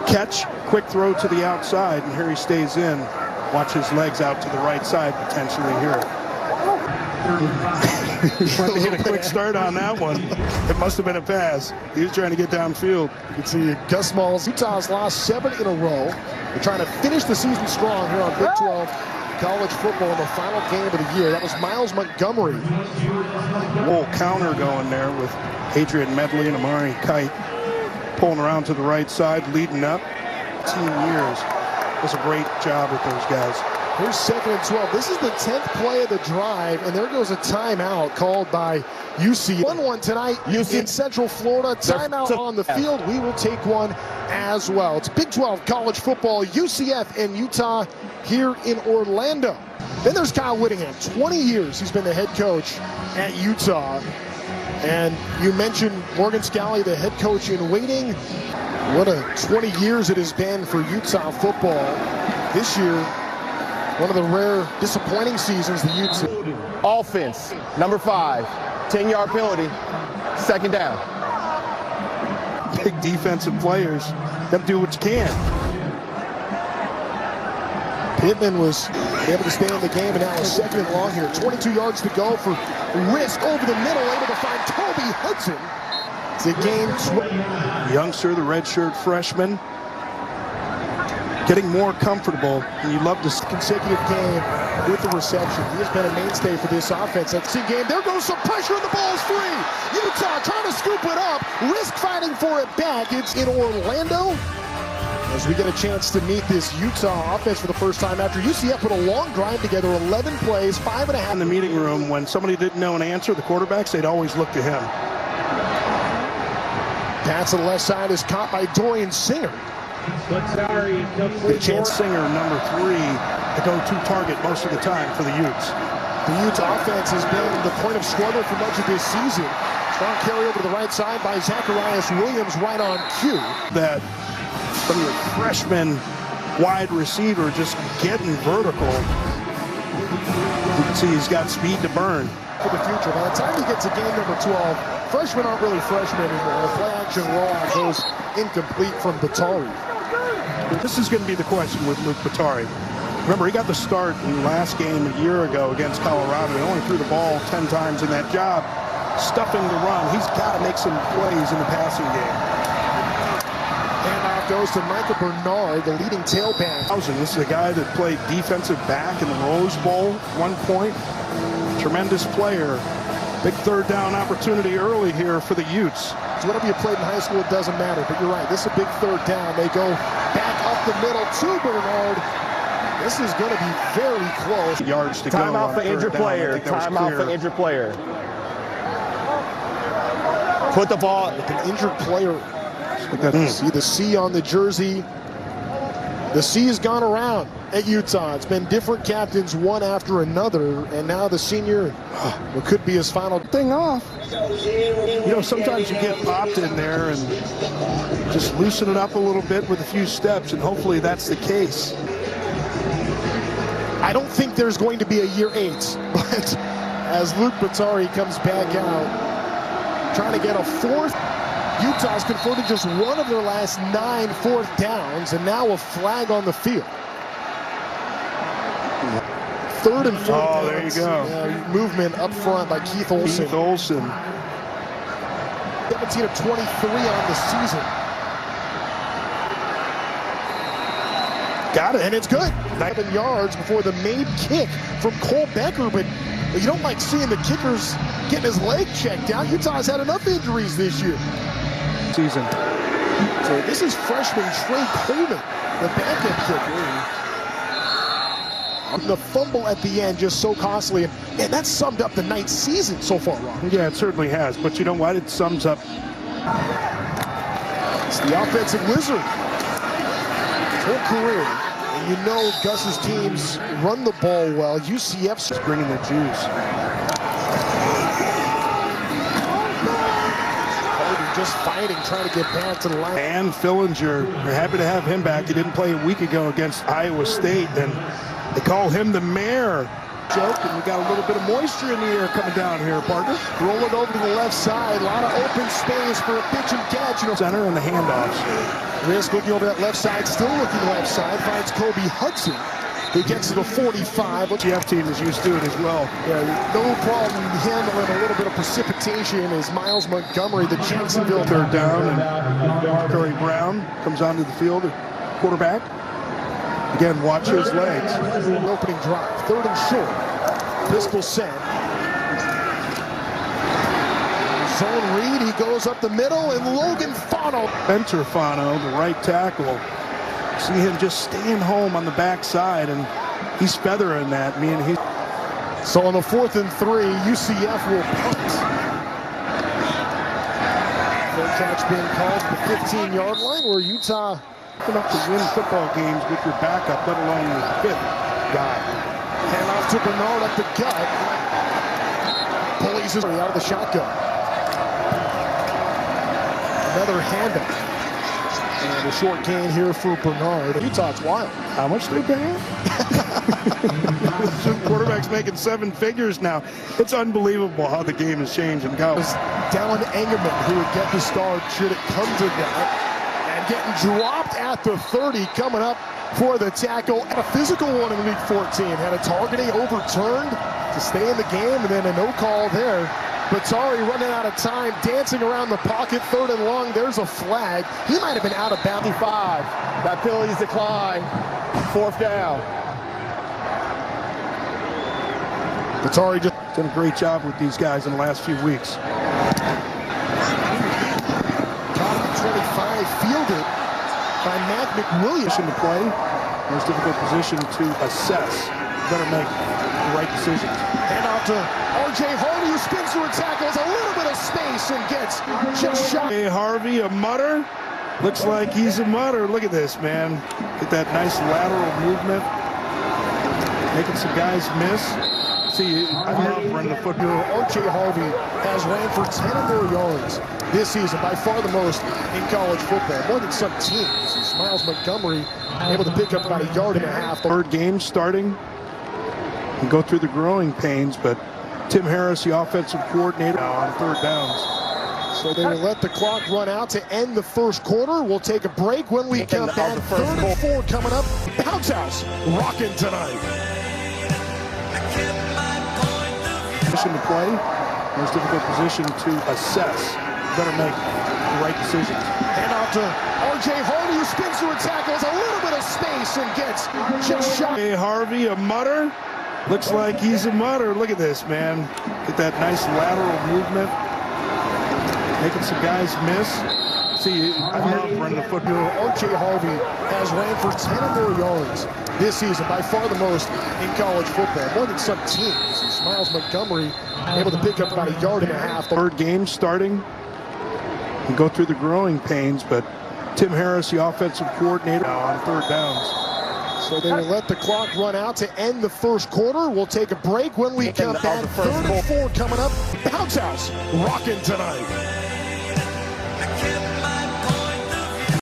Catch, quick throw to the outside, and here he stays in. Watch his legs out to the right side potentially here. He hit a quick start on that one. It must have been a pass. He was trying to get downfield. You can see Gus Malls. Utah's lost 7 in a row. They're trying to finish the season strong here on Big 12 college football in the final game of the year. That was Miles Montgomery. Little counter going there with Adrian Medley and Amari Kite pulling around to the right side, leading up. 10 years. Does a great job with those guys. Here's 2nd and 12. This is the 10th play of the drive, and there goes a timeout called by UCF. 1-1 tonight in Central Florida. Timeout on the field. We will take one as well. It's Big 12 college football, UCF and Utah here in Orlando. Then there's Kyle Whittingham. 20 years he's been the head coach at Utah. And you mentioned Morgan Scalley, the head coach in waiting. What a 20 years it has been for Utah football. This year, one of the rare disappointing seasons the Utes. Offense, number 5, 10-yard penalty, 2nd down. Big defensive players. Got to do what you can. Pittman was able to stay in the game, and now a 2nd and long here. 22 yards to go for Risk over the middle, able to find Toby Hudson. It's a game. Youngster, the redshirt freshman, getting more comfortable, and you love this consecutive game with the reception. He has been a mainstay for this offense. That game, there goes some pressure, and the ball's free. Utah trying to scoop it up. Risk fighting for it back. It's in Orlando. As we get a chance to meet this Utah offense for the first time after UCF put a long drive together, 11 plays, 5.5. In the meeting room, when somebody didn't know an answer, the quarterbacks, they'd always look to him. Pass to the left side is caught by Dorian Singer. The chance Singer, number 3, the go-to target most of the time for the Utes. The Utes offense has been the point of struggle for much of this season. Strong carry over to the right side by Zacharias Williams, right on cue. That from your freshman wide receiver just getting vertical. You can see he's got speed to burn. For the future. By the time he gets to game number 12, freshmen aren't really freshmen anymore. The play action rollout goes incomplete from Batari. This is going to be the question with Luke Batari. Remember, he got the start in the last game a year ago against Colorado. He only threw the ball 10 times in that job. Stuffing the run. He's got to make some plays in the passing game. Handoff goes to Michael Bernard, the leading tailback. This is a guy that played defensive back in the Rose Bowl at one point. Tremendous player. Big 3rd down opportunity early here for the Utes. So whatever you played in high school, it doesn't matter. But you're right, this is a big 3rd down. They go back up the middle to Bernard. This is going to be very close. Yards to go. Timeout for injured player. Timeout for injured player. Put the ball. With an injured player. See the C on the jersey. The C has gone around at Utah. It's been different captains one after another, and now the senior, what could be his final thing off. You know, sometimes you get popped in there and just loosen it up a little bit with a few steps, and hopefully that's the case. I don't think there's going to be a year 8, but as Luke Batari comes back out, trying to get a 4th. Utah's converted just one of their last 9 4th downs, and now a flag on the field. 3rd and 4th. Oh, there you go. Movement up front by Keith Olson. 17 of 23 on the season. Got it. And it's good. 7 yards before the made kick from Cole Becker, but you don't like seeing the kickers getting his leg checked out. Utah's had enough injuries this year. Season. So this is freshman Trey Coleman, the backup kicker. The fumble at the end just so costly, and that summed up the night's season so far, Ron. Yeah, it certainly has, but you know what? It sums up. It's the offensive wizard. His whole career. And you know Gus's teams run the ball well. UCF's bringing the juice. Just fighting, trying to get back to the line. And Fillinger, we're happy to have him back. He didn't play a week ago against Iowa State, and they call him the mayor Joke, and we got a little bit of moisture in the air coming down here, partner. Roll it over to the left side. A lot of open space for a pitch and catch. Center and the handoffs. Risk looking over that left side, still looking left side. Finds Kobe Hudson, who gets to the 45. The UCF team is used to it as well. Yeah, no problem handling a little bit of precipitation as Miles Montgomery, the Jacksonville. Third down, and Curry Brown comes onto the field, quarterback. Again, watch his legs. Opening drive, third and short. Pistol set. Zone read, he goes up the middle, and Logan Fano. Enter Fano, the right tackle. See him just staying home on the backside, and he's feathering that. So on the 4th and 3, UCF will punt. Full catch being called at the 15-yard line, where Utah enough to win football games with your backup, let alone your fifth guy. Hand off to Bernard up the gut. Pulleys out of the shotgun. Another handoff. And a short gain here for Bernard. Utah's wild. How much they paying? Quarterback's making 7 figures now. It's unbelievable how the game has changed and goes. Dallin Engerman, who would get the start should it come to that. And getting dropped at the 30, coming up for the tackle. And a physical one in Week 14. Had a targeting overturned to stay in the game, and then a no call there. Batari running out of time, dancing around the pocket, 3rd and long. There's a flag. He might have been out of bounds. 55. That penalty's declined. 4th down. Batari just done a great job with these guys in the last few weeks. Top 25 fielded by Matt McWilliams. To play, most difficult position to assess. Better make the right decisions. Hand off to R.J. Harvey, who spins through a tackle, has a little bit of space and gets just shot. Hey, Harvey, a mutter. Looks like he's a mutter. Look at this, man. Get that nice lateral movement. Making some guys miss. See, I love running the football. R.J. Harvey has ran for 10 or more yards this season, by far the most in college football. More than some teams. As Miles Montgomery able to pick up about 1.5 yards. Third game starting. And go through the growing pains, but Tim Harris, the offensive coordinator, now on 3rd downs. So they will let the clock run out to end the first quarter. We'll take a break when we come back. 3rd and 4 coming up. Bounce House rocking tonight. Position to play, most difficult position to assess. Better make the right decisions. Hand off to R.J. Harvey, who spins through a tackle, has a little bit of space and gets just shot. Hey, Harvey, a mutter. Looks like he's a mutter. Look at this, man. Get that nice lateral movement. Making some guys miss. See, I love running the football. R.J. Harvey has ran for 10 or more yards this season, by far the most in college football. More than some teams. As Miles Montgomery able to pick up about 1.5 yards. Third game starting. And go through the growing pains, but Tim Harris, the offensive coordinator, now on 3rd downs. So they will let the clock run out to end the first quarter. We'll take a break when we come back. 3rd and 4 coming up. Bounce House rocking tonight.